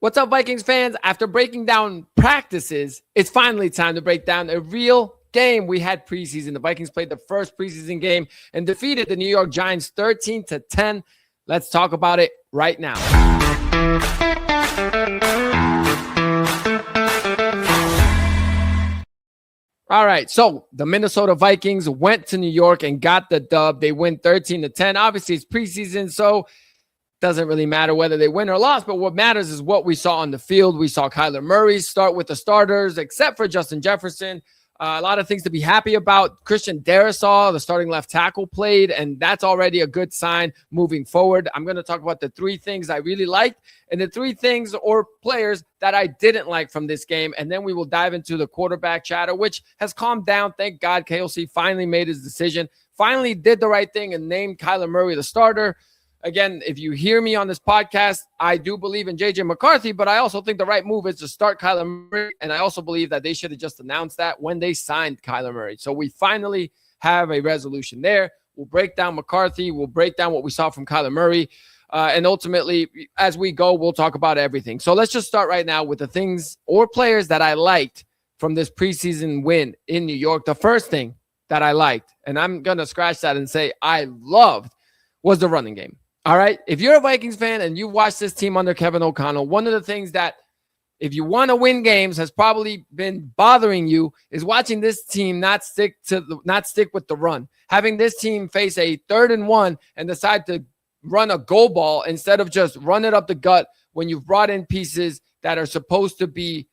What's up, Vikings fans? After breaking down practices, it's finally time to break down a real game. We had preseason. The Vikings played the first preseason game and defeated the New York Giants 13-10. Let's talk about it right now. All right, so the Minnesota Vikings went to New York and got the dub. They win 13-10. Obviously, it's preseason, so doesn't really matter whether they win or lost, but what matters is what we saw on the field. We saw Kyler Murray start with the starters, except for Justin Jefferson. A lot of things to be happy about. Christian Darrisaw, the starting left tackle, played, and that's already a good sign moving forward. I'm going to talk about the three things I really liked and the three things or players that I didn't like from this game, and then we will dive into the quarterback chatter, which has calmed down. Thank God KOC finally made his decision, finally did the right thing and named Kyler Murray the starter. Again, if you hear me on this podcast, I do believe in J.J. McCarthy, but I also think the right move is to start Kyler Murray, and I also believe that they should have just announced that when they signed Kyler Murray. So we finally have a resolution there. We'll break down McCarthy. We'll break down what we saw from Kyler Murray. And ultimately, as we go, we'll talk about everything. So let's just start right now with the things or players that I liked from this preseason win in New York. The first thing that I liked, and I'm going to scratch that and say I loved, was the running game. All right. If you're a Vikings fan and you watch this team under Kevin O'Connell, one of the things that, if you want to win games, has probably been bothering you is watching this team not stick with the run. Having this team face a 3rd and 1 and decide to run a go ball instead of just run it up the gut when you've brought in pieces that are supposed to be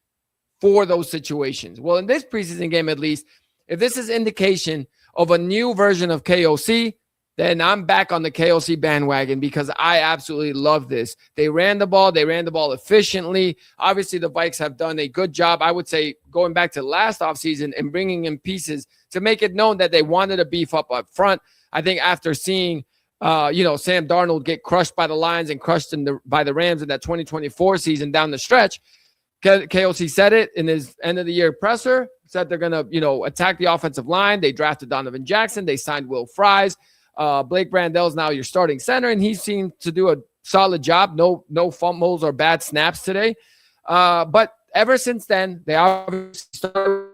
for those situations. Well, in this preseason game, at least, if this is indication of a new version of KOC, then I'm back on the KOC bandwagon because I absolutely love this. They ran the ball. They ran the ball efficiently. Obviously, the Vikes have done a good job, I would say, going back to last offseason and bringing in pieces to make it known that they wanted to beef up front. I think after seeing, Sam Darnold get crushed by the Lions and crushed by the Rams in that 2024 season down the stretch, KOC said it in his end-of-the-year presser, said they're going to, attack the offensive line. They drafted Donovan Jackson. They signed Will Fries. Blake Brandel is now your starting center, and he seemed to do a solid job. No fumbles or bad snaps today. But ever since then, they obviously started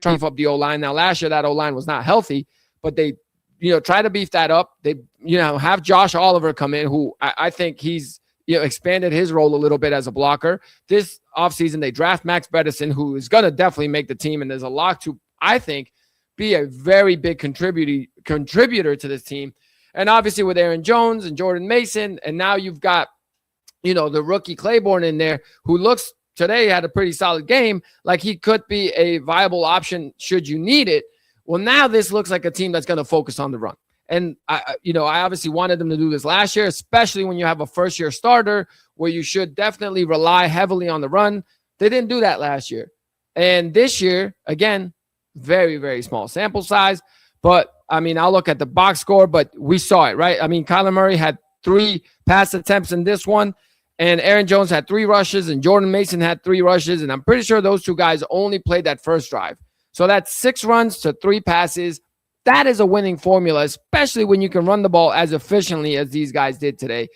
trying to beef up the O-line. Now, last year, that O-line was not healthy, but they, try to beef that up. They, have Josh Oliver come in, who I think he's, expanded his role a little bit as a blocker. This offseason, they draft Max Bredesen, who is going to definitely make the team, and there's a lot to, I think, be a very big contributor to this team. And obviously with Aaron Jones and Jordan Mason, and now you've got, the rookie Claiborne in there, who looks today had a pretty solid game, like he could be a viable option should you need it. Well, now this looks like a team that's going to focus on the run. And I obviously wanted them to do this last year, especially when you have a first-year starter where you should definitely rely heavily on the run. They didn't do that last year. And this year, again, very, very small sample size. But, I'll look at the box score, but we saw it, right? Kyler Murray had 3 pass attempts in this one, and Aaron Jones had 3 rushes, and Jordan Mason had 3 rushes, and I'm pretty sure those 2 guys only played that first drive. So that's 6 runs to 3 passes. That is a winning formula, especially when you can run the ball as efficiently as these guys did today.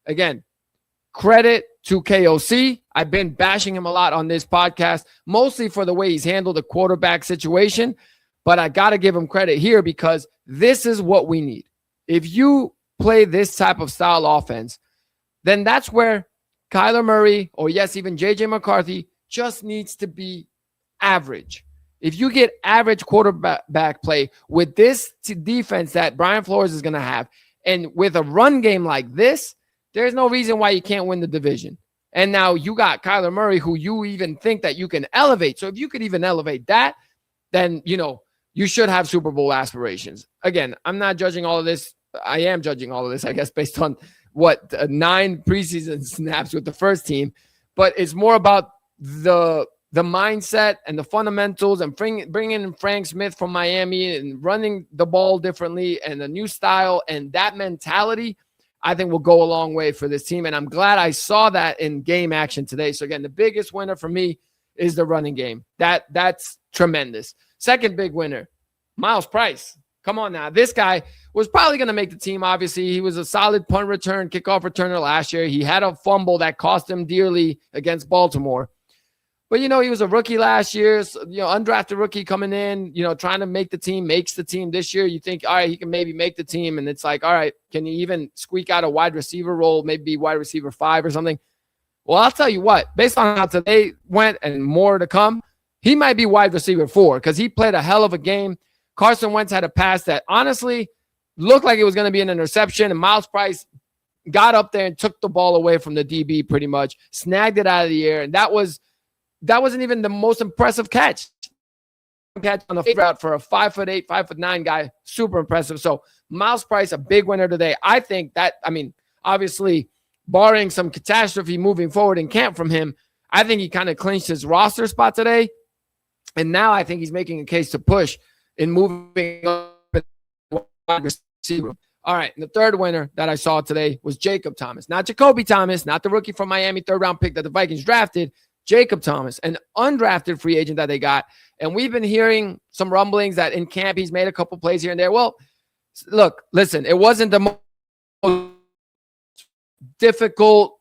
Again, credit to KOC. I've been bashing him a lot on this podcast, mostly for the way he's handled the quarterback situation. But I got to give him credit here because this is what we need. If you play this type of style offense, then that's where Kyler Murray, or yes, even J.J. McCarthy, just needs to be average. If you get average quarterback play with this defense that Brian Flores is going to have, and with a run game like this, there's no reason why you can't win the division. And now you got Kyler Murray, who you even think that you can elevate. So if you could even elevate that, then, you should have Super Bowl aspirations. Again, I'm not judging all of this. I am judging all of this, I guess, based on 9 preseason snaps with the first team. But it's more about the mindset and the fundamentals and bringing in Frank Smith from Miami and running the ball differently and a new style, and that mentality, I think, will go a long way for this team. And I'm glad I saw that in game action today. So again, the biggest winner for me is the running game. That's tremendous. Second big winner, Miles Price. Come on now. This guy was probably going to make the team, obviously. He was a solid punt return, kickoff returner last year. He had a fumble that cost him dearly against Baltimore. But, he was a rookie last year, so, undrafted rookie coming in, trying to make the team, makes the team this year. You think, all right, he can maybe make the team. And it's like, all right, can you even squeak out a wide receiver role, maybe wide receiver 5 or something? Well, I'll tell you what, based on how today went and more to come, he might be wide receiver 4 because he played a hell of a game. Carson Wentz had a pass that honestly looked like it was going to be an interception, and Miles Price got up there and took the ball away from the DB pretty much, snagged it out of the air, and that wasn't even the most impressive catch. Catch on the route for a 5'8", 5'9" guy, super impressive. So Miles Price, a big winner today. I think that, obviously, barring some catastrophe moving forward in camp from him, I think he kind of clinched his roster spot today. And now I think he's making a case to push in moving up wide receiver. All right, and the third winner that I saw today was Jacob Thomas. Not Jacoby Thomas, not the rookie from Miami, third-round pick that the Vikings drafted. Jacob Thomas, an undrafted free agent that they got. And we've been hearing some rumblings that in camp he's made a couple plays here and there. Well, look, listen, it wasn't the most difficult,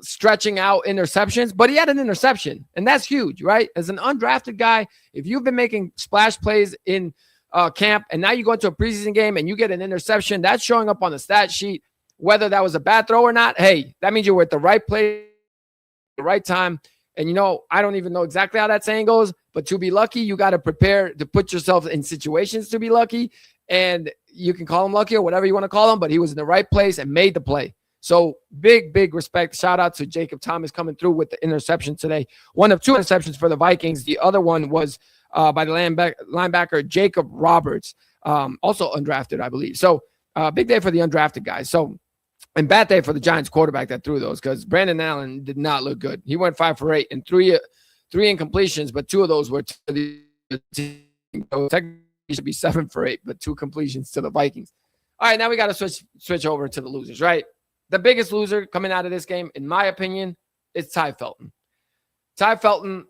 stretching out interceptions, but he had an interception, and that's huge, right? As an undrafted guy, if you've been making splash plays in camp and now you go into a preseason game and you get an interception, that's showing up on the stat sheet, whether that was a bad throw or not. Hey, that means you were at the right place the right time. And I don't even know exactly how that saying goes, but to be lucky, you got to prepare to put yourself in situations to be lucky. And you can call him lucky or whatever you want to call him, but he was in the right place and made the play. So big respect. Shout out to Jacob Thomas coming through with the interception today. One of 2 interceptions for the Vikings. The other one was by the linebacker Jacob Roberts, also undrafted, I believe. So big day for the undrafted guys. So, and bad day for the Giants quarterback that threw those, because Brandon Allen did not look good. He went 5 for 8 and three incompletions, but 2 of those were to the team. So technically he should be 7 for 8, but 2 completions to the Vikings. All right, now we got to switch over to the losers, right? The biggest loser coming out of this game, in my opinion, is Ty Felton. Ty Felton,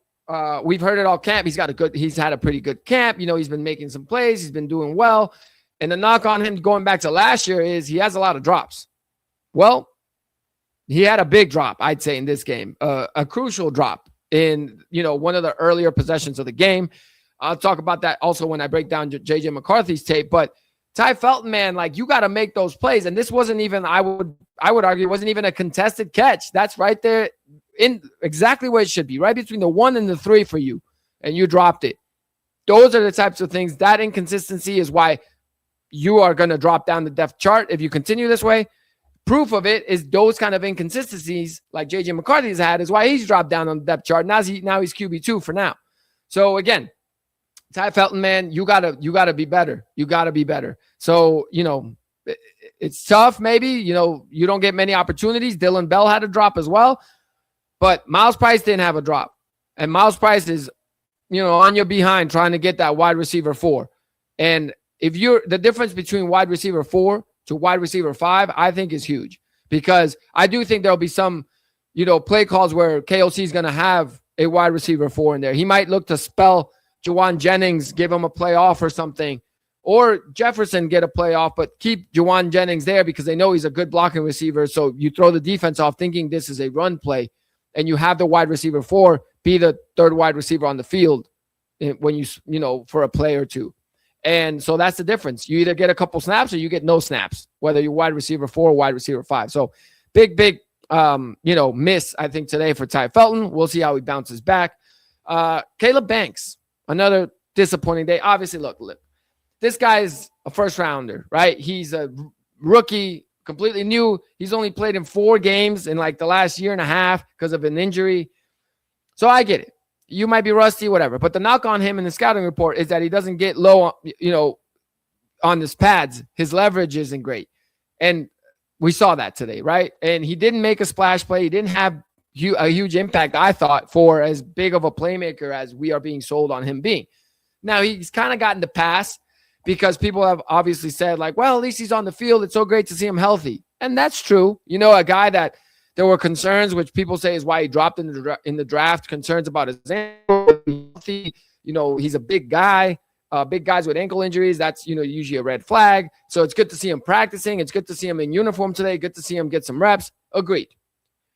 we've heard it all camp. He's had a pretty good camp. He's been making some plays. He's been doing well. And the knock on him going back to last year is he has a lot of drops. Well, he had a big drop, I'd say, in this game, a crucial drop in, one of the earlier possessions of the game. I'll talk about that also when I break down J.J. McCarthy's tape. But Ty Felton, man, you got to make those plays. And this wasn't even, I would argue, wasn't even a contested catch. That's right there in exactly where it should be, right between the 1 and the 3 for you, and you dropped it. Those are the types of things. That inconsistency is why you are going to drop down the depth chart if you continue this way. Proof of it is those kind of inconsistencies like J.J. McCarthy's had is why he's dropped down on the depth chart. Now he's QB2 for now. So again, Ty Felton, man, you gotta be better. You gotta be better. So, it's tough. Maybe, you don't get many opportunities. Dylan Bell had a drop as well, but Miles Price didn't have a drop. And Miles Price is, on your behind trying to get that wide receiver 4. And if the difference between wide receiver 4 to wide receiver 5, I think is huge, because I do think there'll be some, play calls where KOC is going to have a wide receiver 4 in there. He might look to spell Juwan Jennings, give him a play off or something, or Jefferson get a play off, but keep Juwan Jennings there because they know he's a good blocking receiver. So you throw the defense off thinking this is a run play, and you have the wide receiver 4 be the third wide receiver on the field when for a play or two. And so that's the difference. You either get a couple snaps or you get no snaps, whether you're wide receiver 4 or wide receiver 5. So big, miss, I think, today for Ty Felton. We'll see how he bounces back. Caleb Banks, another disappointing day. Obviously, look, this guy is a first rounder, right? He's a rookie, completely new. He's only played in 4 games in the last year and a half because of an injury. So I get it. You might be rusty, whatever. But the knock on him in the scouting report is that he doesn't get low, on his pads. His leverage isn't great. And we saw that today, right? And he didn't make a splash play. He didn't have a huge impact, I thought, for as big of a playmaker as we are being sold on him being. Now, he's kind of gotten the pass because people have obviously said, well, at least he's on the field. It's so great to see him healthy. And that's true. A guy that there were concerns, which people say is why he dropped in the draft, concerns about his ankle. He's a big guy. big guys with ankle injuries, that's, usually a red flag. So it's good to see him practicing. It's good to see him in uniform today. Good to see him get some reps. Agreed.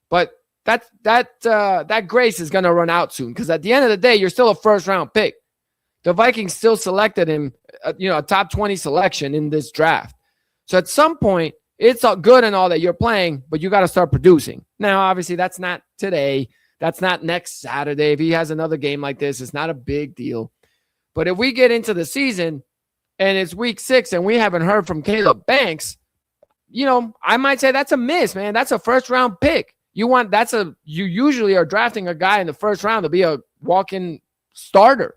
But that grace is going to run out soon, because at the end of the day, you're still a first-round pick. The Vikings still selected him, a top 20 selection in this draft. So at some point, it's all good and all that you're playing, but you got to start producing. Now, obviously, that's not today. That's not next Saturday. If he has another game like this, it's not a big deal. But if we get into the season and it's week 6 and we haven't heard from Caleb Banks, I might say that's a miss, man. That's a first-round pick. You usually are drafting a guy in the first round to be a walk-in starter.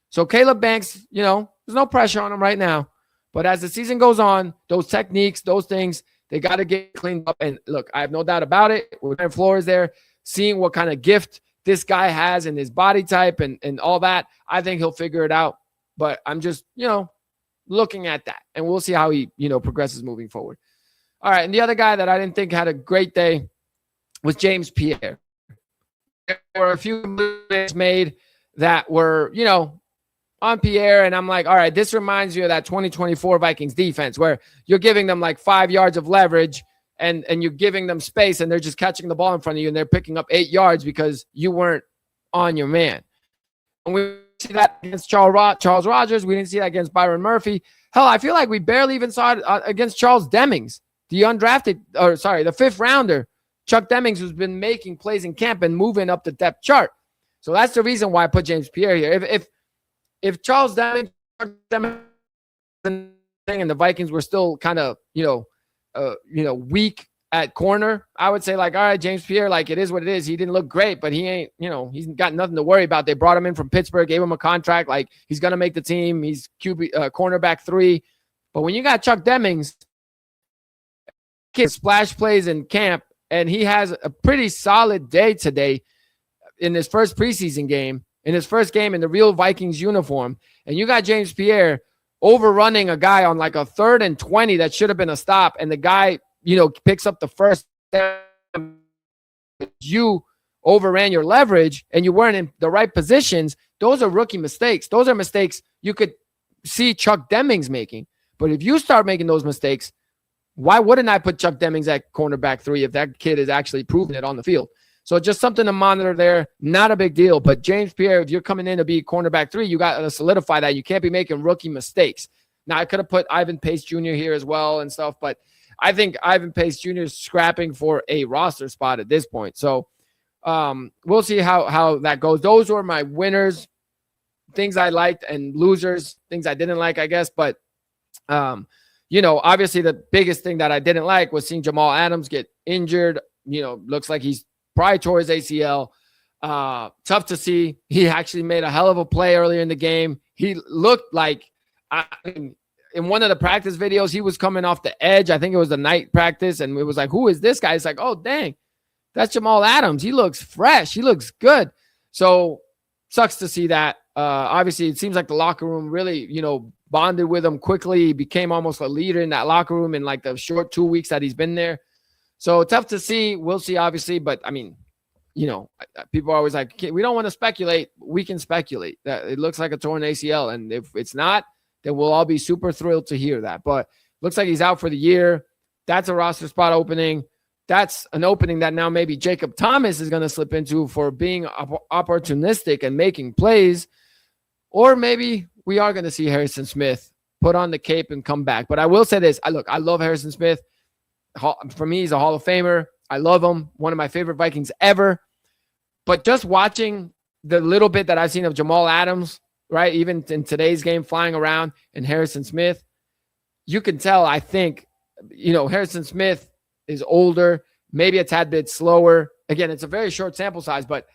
So Caleb Banks, there's no pressure on him right now. But as the season goes on, those techniques, those things, they got to get cleaned up. And look, I have no doubt about it. We're Brian Flores there, seeing what kind of gift this guy has in his body type and all that. I think he'll figure it out. But I'm just, looking at that. And we'll see how he, progresses moving forward. All right. And the other guy that I didn't think had a great day was James Pierre. There were a few moves made that were, on Pierre, and I'm like, all right, this reminds you of that 2024 Vikings defense where you're giving them like 5 yards of leverage and you're giving them space, and they're just catching the ball in front of you, and they're picking up 8 yards because you weren't on your man. And we see that against Charles Rogers. We didn't see that against Byron Murphy. Hell, I feel like we barely even saw it against Charles Demings, the fifth rounder, Chuck Demings, who's been making plays in camp and moving up the depth chart. So that's the reason why I put James Pierre here. If Charles Demings and the Vikings were still kind of, weak at corner, I would say like, all right, James Pierre, like it is what it is. He didn't look great, but he ain't, he's got nothing to worry about. They brought him in from Pittsburgh, gave him a contract. Like he's going to make the team. He's cornerback 3. But when you got Chuck Demings, splash plays in camp, and he has a pretty solid day today in his first preseason game, in his first game in the real Vikings uniform. And you got James Pierre overrunning a guy on like a 3rd and 20 that should have been a stop. And the guy, picks up the first. You overran your leverage and you weren't in the right positions. Those are rookie mistakes. Those are mistakes you could see Chuck Demings making. But if you start making those mistakes, why wouldn't I put Chuck Demings at cornerback 3 if that kid is actually proving it on the field? So just something to monitor there. Not a big deal. But James Pierre, if you're coming in to be cornerback 3, you got to solidify that. You can't be making rookie mistakes. Now, I could have put Ivan Pace Jr. here as well and stuff, but I think Ivan Pace Jr. is scrapping for a roster spot at this point. So we'll see how that goes. Those were my winners, things I liked, and losers, things I didn't like, I guess. But, obviously the biggest thing that I didn't like was seeing Jamal Adams get injured. Looks like he's probably tore his ACL. Tough to see. He actually made a hell of a play earlier in the game. He looked like, in one of the practice videos, he was coming off the edge. I think it was the night practice, and it was like, who is this guy? It's like, oh, dang, that's Jamal Adams. He looks fresh. He looks good. So sucks to see that. Obviously, it seems like the locker room really, bonded with him quickly. He became almost a leader in that locker room in like the short 2 weeks that he's been there. So tough to see. We'll see, obviously. But, I mean, people are always like, we don't want to speculate. We can speculate. That it looks like a torn ACL. And if it's not, then we'll all be super thrilled to hear that. But looks like he's out for the year. That's a roster spot opening. That's an opening that now maybe Jacob Thomas is going to slip into for being opportunistic and making plays. Or maybe we are going to see Harrison Smith put on the cape and come back. But I will say this. I love Harrison Smith. For me, he's a Hall of Famer. I love him. One of my favorite Vikings ever. But just watching the little bit that I've seen of Jamal Adams, right, even in today's game flying around, and Harrison Smith, you can tell, I think, Harrison Smith is older, maybe a tad bit slower. Again, it's a very short sample size, but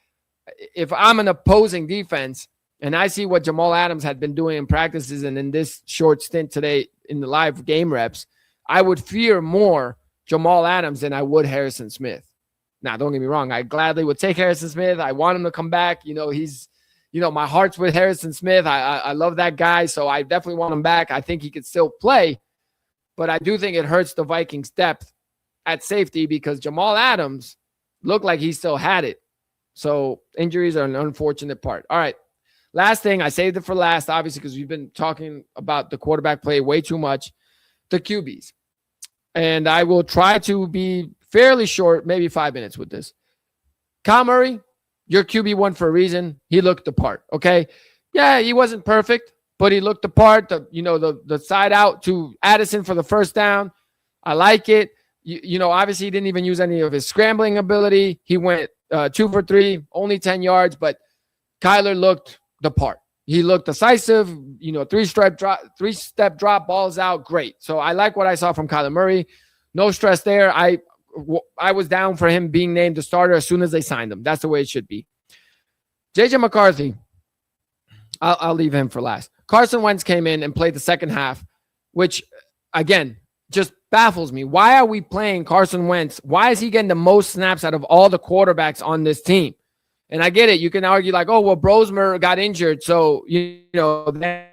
if I'm an opposing defense and I see what Jamal Adams had been doing in practices and in this short stint today in the live game reps, I would fear more Jamal Adams than I would Harrison Smith. Now, don't get me wrong. I gladly would take Harrison Smith. I want him to come back. He's, my heart's with Harrison Smith. I love that guy, so I definitely want him back. I think he could still play, but I do think it hurts the Vikings' depth at safety because Jamal Adams looked like he still had it. So injuries are an unfortunate part. All right, Last thing, I saved it for last, obviously, because we've been talking about the quarterback play way too much. The QBs. And I will try to be fairly short, maybe 5 minutes with this. Kyle Murray, your QB1 for a reason. He looked the part, okay? Yeah, he wasn't perfect, but he looked the part. The side out to Addison for the first down. I like it. Obviously he didn't even use any of his scrambling ability. He went 2 for 3, only 10 yards, but Kyler looked the part. He looked decisive, 3-step drop, balls out, great. So I like what I saw from Kyler Murray. No stress there. I was down for him being named the starter as soon as they signed him. That's the way it should be. JJ McCarthy, I'll leave him for last. Carson Wentz came in and played the second half, which, again, just baffles me. Why are we playing Carson Wentz? Why is he getting the most snaps out of all the quarterbacks on this team? And I get it. You can argue like, oh, well, Brosmer got injured, so, then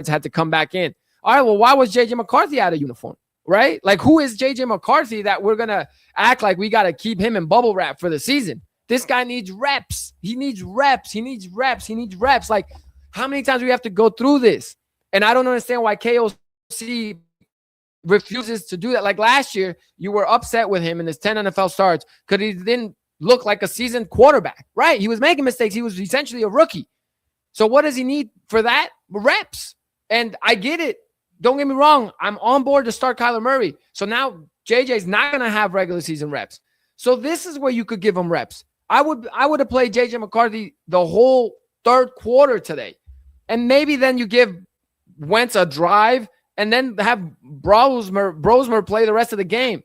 had to come back in. All right, well, why was J.J. McCarthy out of uniform, right? Like, who is J.J. McCarthy that we're going to act like we got to keep him in bubble wrap for the season? This guy needs reps. He needs reps. He needs reps. He needs reps. Like, how many times do we have to go through this? And I don't understand why KOC refuses to do that. Like last year, you were upset with him in his 10 NFL starts because he didn't look like a seasoned quarterback, right? He was making mistakes. He was essentially a rookie. So what does he need for that? Reps. And I get it. Don't get me wrong. I'm on board to start Kyler Murray. So now JJ's not going to have regular season reps. So this is where you could give him reps. I would have played JJ McCarthy the whole third quarter today. And maybe then you give Wentz a drive and then have Brosmer play the rest of the game.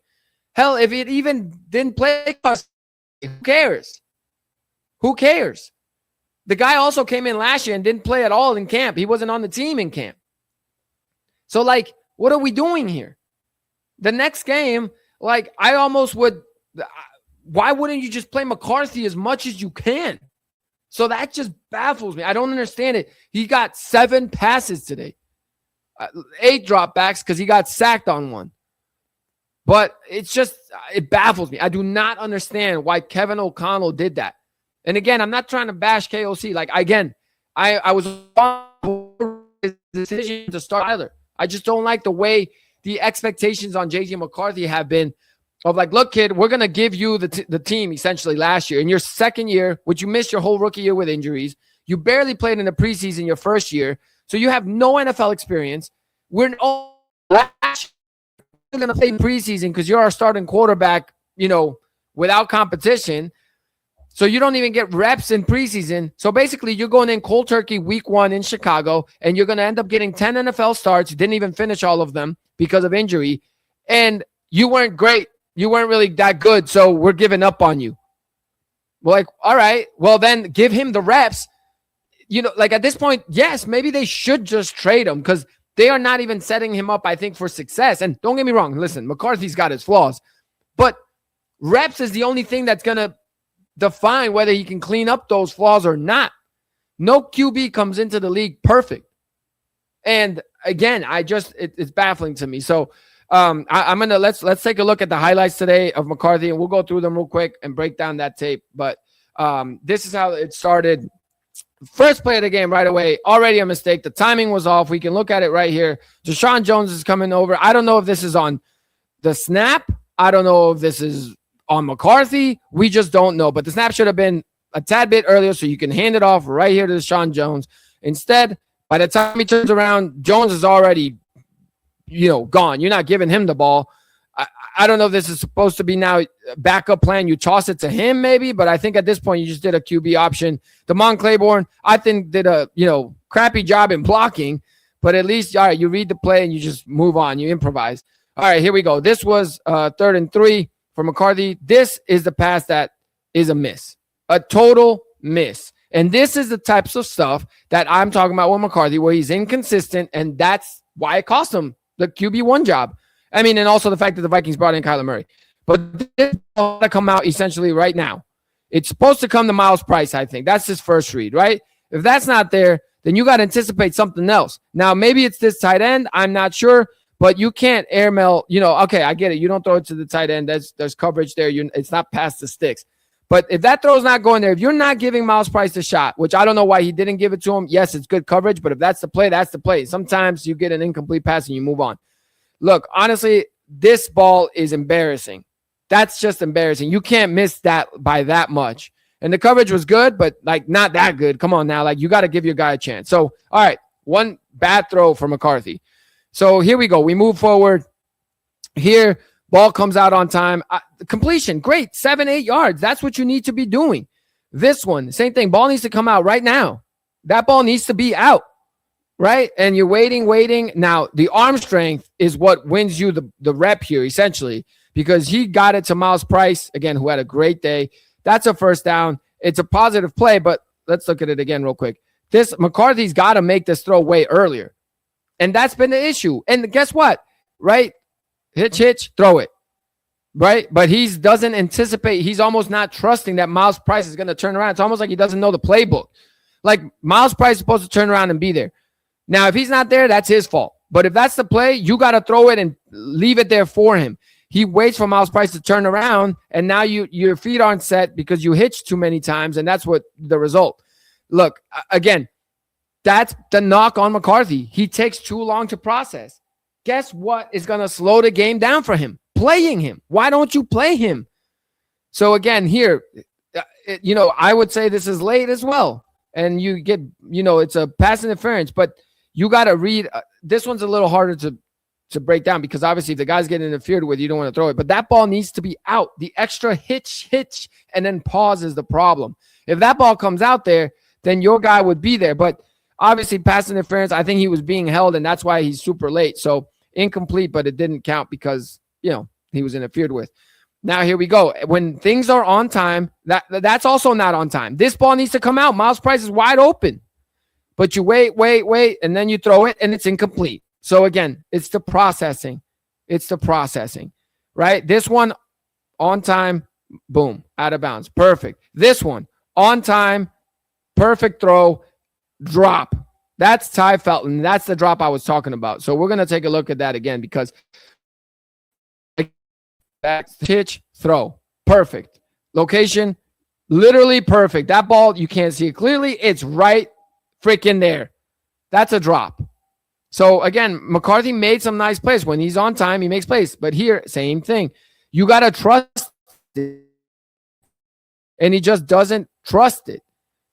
Hell, if it even didn't play, who cares? Who cares? The guy also came in last year and didn't play at all in camp. He wasn't on the team in camp. So, like, what are we doing here? The next game, like, I almost would – why wouldn't you just play McCarthy as much as you can? So that just baffles me. I don't understand it. He got 7 passes today. 8 dropbacks because he got sacked on one. But it's just, it baffles me. I do not understand why Kevin O'Connell did that. And again, I'm not trying to bash KOC. Like, again, I was on his decision to start Tyler. I just don't like the way the expectations on JJ McCarthy have been of like, look, kid, we're going to give you the team essentially last year. In your second year, which you missed your whole rookie year with injuries, you barely played in the preseason your first year. So you have no NFL experience. We're all last year going to play in preseason because you're our starting quarterback, without competition. So you don't even get reps in preseason. So basically you're going in cold turkey week 1 in Chicago, and you're going to end up getting 10 NFL starts. You didn't even finish all of them because of injury. And you weren't great. You weren't really that good. So we're giving up on you. We're like, all right, well then give him the reps. Like at this point, yes, maybe they should just trade him because they are not even setting him up, I think, for success. And don't get me wrong. Listen, McCarthy's got his flaws, but reps is the only thing that's going to define whether he can clean up those flaws or not. No QB comes into the league perfect. And again, it's baffling to me. So I'm going to, let's take a look at the highlights today of McCarthy, and we'll go through them real quick and break down that tape. But this is how it started. First play of the game right away, already a mistake. The timing was off. We can look at it right here. Deshaun Jones is coming over. I don't know if this is on the snap. I don't know if this is on McCarthy. We just don't know. But the snap should have been a tad bit earlier so you can hand it off right here to Deshaun Jones. Instead, by the time he turns around, Jones is already, gone. You're not giving him the ball. I don't know if this is supposed to be now a backup plan. You toss it to him maybe, but I think at this point you just did a QB option. Damon Claiborne, I think, did a, crappy job in blocking, but at least, all right, you read the play and you just move on. You improvise. All right, here we go. This was 3rd and 3 for McCarthy. This is the pass that is a miss, a total miss. And this is the types of stuff that I'm talking about with McCarthy, where he's inconsistent, and that's why it cost him the QB1 job. I mean, and also the fact that the Vikings brought in Kyler Murray. But this is going to come out essentially right now. It's supposed to come to Miles Price, I think. That's his first read, right? If that's not there, then you got to anticipate something else. Now, maybe it's this tight end. I'm not sure. But you can't airmail, okay, I get it. You don't throw it to the tight end. There's coverage there. It's not past the sticks. But if that throw's not going there, if you're not giving Miles Price the shot, which I don't know why he didn't give it to him. Yes, it's good coverage, but if that's the play, that's the play. Sometimes you get an incomplete pass and you move on. Look, honestly, this ball is embarrassing. That's just embarrassing. You can't miss that by that much. And the coverage was good, but like not that good. Come on now. Like you got to give your guy a chance. So, all right, one bad throw for McCarthy. So here we go. We move forward. Here, ball comes out on time. Completion, great. 7-8 yards. That's what you need to be doing. This one, same thing. Ball needs to come out right now. That ball needs to be out, right? And you're waiting. Now, the arm strength is what wins you the rep here, essentially, because he got it to Miles Price, again, who had a great day. That's a first down. It's a positive play, but let's look at it again real quick. This McCarthy's got to make this throw way earlier. And that's been the issue. And guess what? Right? Hitch, throw it. Right? But he doesn't anticipate. He's almost not trusting that Miles Price is going to turn around. It's almost like he doesn't know the playbook. Like Miles Price is supposed to turn around and be there. Now, if he's not there, that's his fault. But if that's the play, you got to throw it and leave it there for him. He waits for Miles Price to turn around, and now your feet aren't set because you hitched too many times, and that's what the result. Look, again, that's the knock on McCarthy. He takes too long to process. Guess what is going to slow the game down for him? Playing him. Why don't you play him? So again, here, I would say this is late as well. And you get, it's a pass interference, but you got to read. This one's a little harder to break down because obviously if the guy's getting interfered with, you don't want to throw it. But that ball needs to be out. The extra hitch, and then pause is the problem. If that ball comes out there, then your guy would be there. But obviously pass interference, I think he was being held, and that's why he's super late. So incomplete, but it didn't count because, he was interfered with. Now, here we go. When things are on time, that's also not on time. This ball needs to come out. Miles Price is wide open. But you wait, and then you throw it, and it's incomplete. So, again, it's the processing. Right? This one, on time, boom, out of bounds. Perfect. This one, on time, perfect throw, drop. That's Ty Felton. That's the drop I was talking about. So we're going to take a look at that again because that's pitch, throw. Perfect. Location, literally perfect. That ball, you can't see it clearly. It's right freaking there. That's a drop. So again, McCarthy made some nice plays. When he's on time, he makes plays. But here, same thing. You got to trust it. And he just doesn't trust it.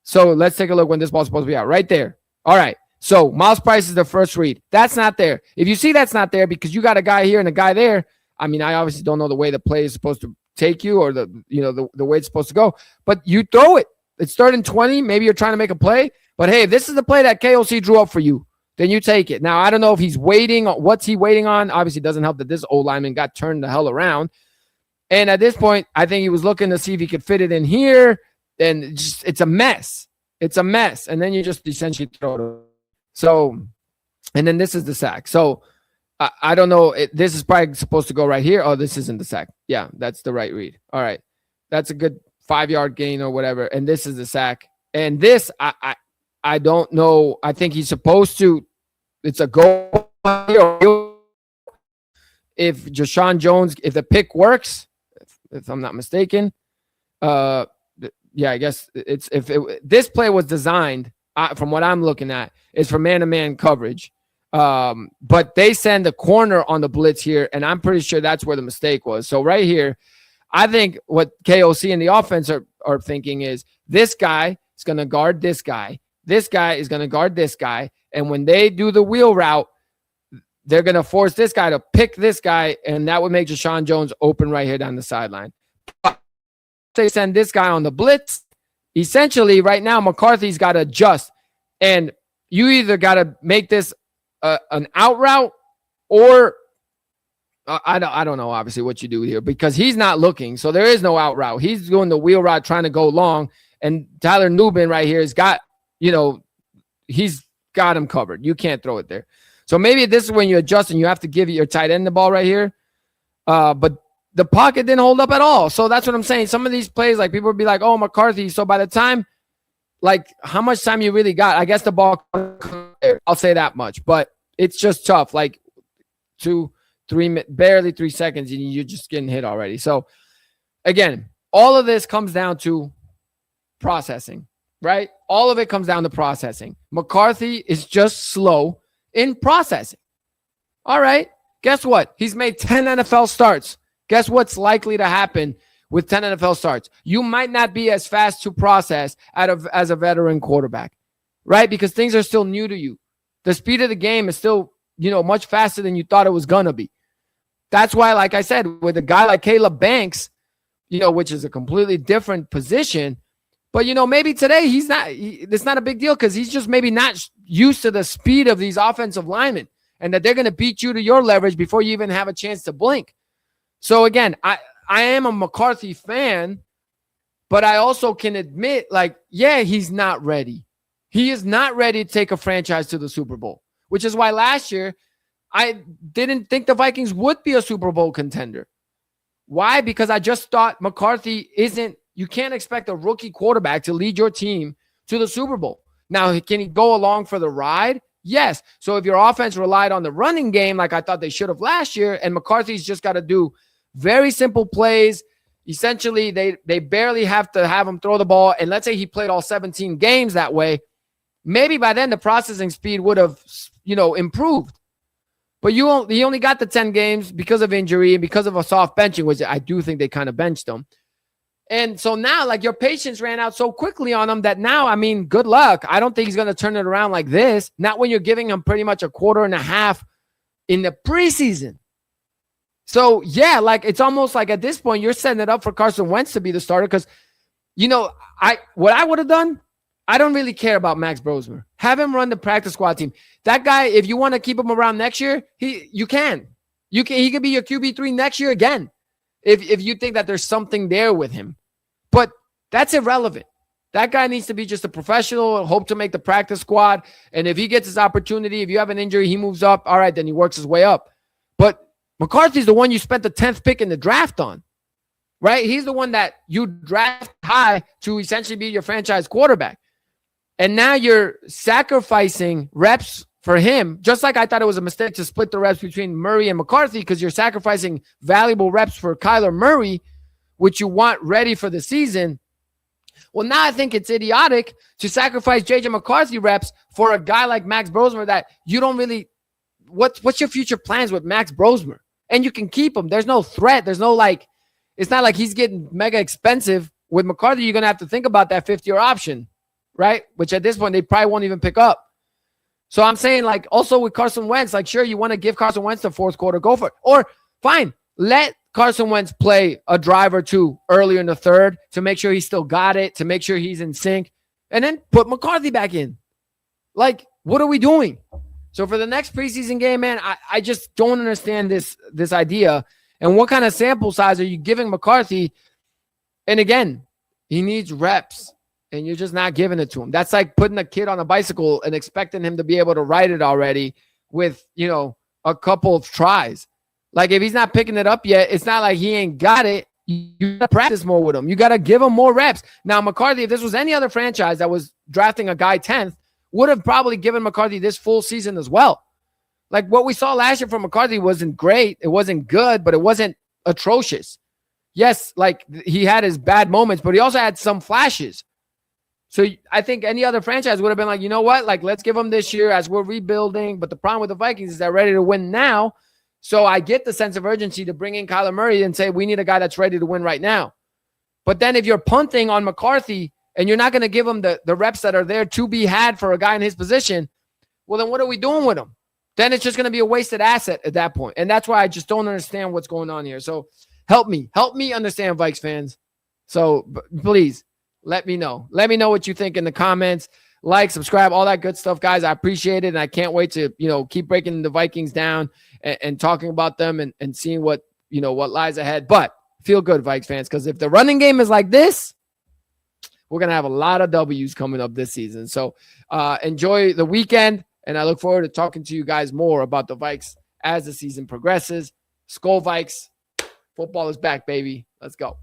So let's take a look when this ball's supposed to be out. Right there. All right. So Miles Price is the first read. That's not there. If you see that's not there because you got a guy here and a guy there, I mean, I obviously don't know the way the play is supposed to take you or the way it's supposed to go, but you throw it. It's 3rd and 20. Maybe you're trying to make a play, but hey, this is the play that KOC drew up for you. Then you take it. Now, I don't know if he's waiting. What's he waiting on? Obviously, it doesn't help that this old lineman got turned the hell around. And at this point, I think he was looking to see if he could fit it in here. And it's a mess. It's a mess. And then you just essentially throw it. So, and then this is the sack. So, I don't know. This is probably supposed to go right here. Oh, this isn't the sack. Yeah, that's the right read. All right. That's a good 5-yard gain or whatever. And this is the sack. And this, I don't know. I think he's supposed to. It's a goal. If Deshaun Jones, if the pick works, if I'm not mistaken, yeah, I guess this play was designed, from what I'm looking at, is for man-to-man coverage. But they send the corner on the blitz here, and I'm pretty sure that's where the mistake was. So right here, I think what KOC and the offense are thinking is this guy is going to guard this guy. This guy is going to guard this guy. And when they do the wheel route, they're going to force this guy to pick this guy, and that would make Deshaun Jones open right here down the sideline. But they send this guy on the blitz. Essentially, right now, McCarthy's got to adjust. And you either got to make this an out route or I don't know, obviously, what you do here because he's not looking. So there is no out route. He's doing the wheel route trying to go long. And Tyler Nubin right here has got, he's got him covered. You can't throw it there. So maybe this is when you adjust and you have to give your tight end the ball right here. But the pocket didn't hold up at all. So that's what I'm saying. Some of these plays, like people would be like, oh, McCarthy. So by the time, like how much time you really got, I guess the ball, I'll say that much, but it's just tough. Like 2, 3, barely 3 seconds and you're just getting hit already. So again, all of this comes down to processing, right? All of it comes down to processing. McCarthy is just slow in processing. All right. Guess what? He's made 10 NFL starts. Guess what's likely to happen with 10 NFL starts? You might not be as fast to process as a veteran quarterback, right? Because things are still new to you. The speed of the game is still, much faster than you thought it was going to be. That's why, like I said, with a guy like Caleb Banks, which is a completely different position, but, maybe today it's not a big deal because he's just maybe not used to the speed of these offensive linemen and that they're going to beat you to your leverage before you even have a chance to blink. So again, I am a McCarthy fan, but I also can admit, he's not ready. He is not ready to take a franchise to the Super Bowl, which is why last year I didn't think the Vikings would be a Super Bowl contender. Why? Because I just thought McCarthy you can't expect a rookie quarterback to lead your team to the Super Bowl. Now, can he go along for the ride? Yes. So if your offense relied on the running game, like I thought they should have last year, and McCarthy's just got to do very simple plays. Essentially, they barely have to have him throw the ball. And let's say he played all 17 games that way. Maybe by then the processing speed would have, improved. But he only got the 10 games because of injury and because of a soft benching, which I do think they kind of benched him. And so now, your patience ran out so quickly on him that now, good luck. I don't think he's going to turn it around like this. Not when you're giving him pretty much a quarter and a half in the preseason. So, yeah, it's almost like at this point, you're setting it up for Carson Wentz to be the starter because, what I would have done, I don't really care about Max Brosmer. Have him run the practice squad team. That guy, if you want to keep him around next year, he can. He could be your QB3 next year again if you think that there's something there with him. But that's irrelevant. That guy needs to be just a professional, hope to make the practice squad. And if he gets his opportunity, if you have an injury, he moves up. All right, then he works his way up. But McCarthy's the one you spent the 10th pick in the draft on, right? He's the one that you draft high to essentially be your franchise quarterback. And now you're sacrificing reps for him, just like I thought it was a mistake to split the reps between Murray and McCarthy because you're sacrificing valuable reps for Kyler Murray, which you want ready for the season. Well, now I think it's idiotic to sacrifice J.J. McCarthy reps for a guy like Max Brosmer that you don't really – what's your future plans with Max Brosmer? And you can keep him. There's no threat. There's no it's not like he's getting mega expensive. With McCarthy, you're going to have to think about that fifth-year option, right? Which at this point, they probably won't even pick up. So I'm saying, also with Carson Wentz, sure, you want to give Carson Wentz the fourth quarter, go for it. Or, fine, let Carson Wentz play a drive or two earlier in the third to make sure he still got it, to make sure he's in sync, and then put McCarthy back in. What are we doing? So for the next preseason game, man, I just don't understand this idea. And what kind of sample size are you giving McCarthy? And again, he needs reps, and you're just not giving it to him. That's like putting a kid on a bicycle and expecting him to be able to ride it already with, a couple of tries. If he's not picking it up yet, it's not like he ain't got it. You got to practice more with him. You got to give him more reps. Now, McCarthy, if this was any other franchise that was drafting a guy 10th, would have probably given McCarthy this full season as well. What we saw last year from McCarthy wasn't great. It wasn't good, but it wasn't atrocious. Yes, he had his bad moments, but he also had some flashes. So I think any other franchise would have been you know what? Let's give him this year as we're rebuilding. But the problem with the Vikings is they're ready to win now. So I get the sense of urgency to bring in Kyler Murray and say, we need a guy that's ready to win right now. But then if you're punting on McCarthy and you're not going to give him the reps that are there to be had for a guy in his position, well, then what are we doing with him? Then it's just going to be a wasted asset at that point. And that's why I just don't understand what's going on here. So help me understand, Vikes fans. So please let me know. Let me know what you think in the comments. Subscribe, all that good stuff, guys. I appreciate it. And I can't wait to, keep breaking the Vikings down and talking about them and seeing what lies ahead. But feel good, Vikes fans, because if the running game is like this, we're going to have a lot of W's coming up this season. So enjoy the weekend. And I look forward to talking to you guys more about the Vikes as the season progresses. Skol Vikes. Football is back, baby. Let's go.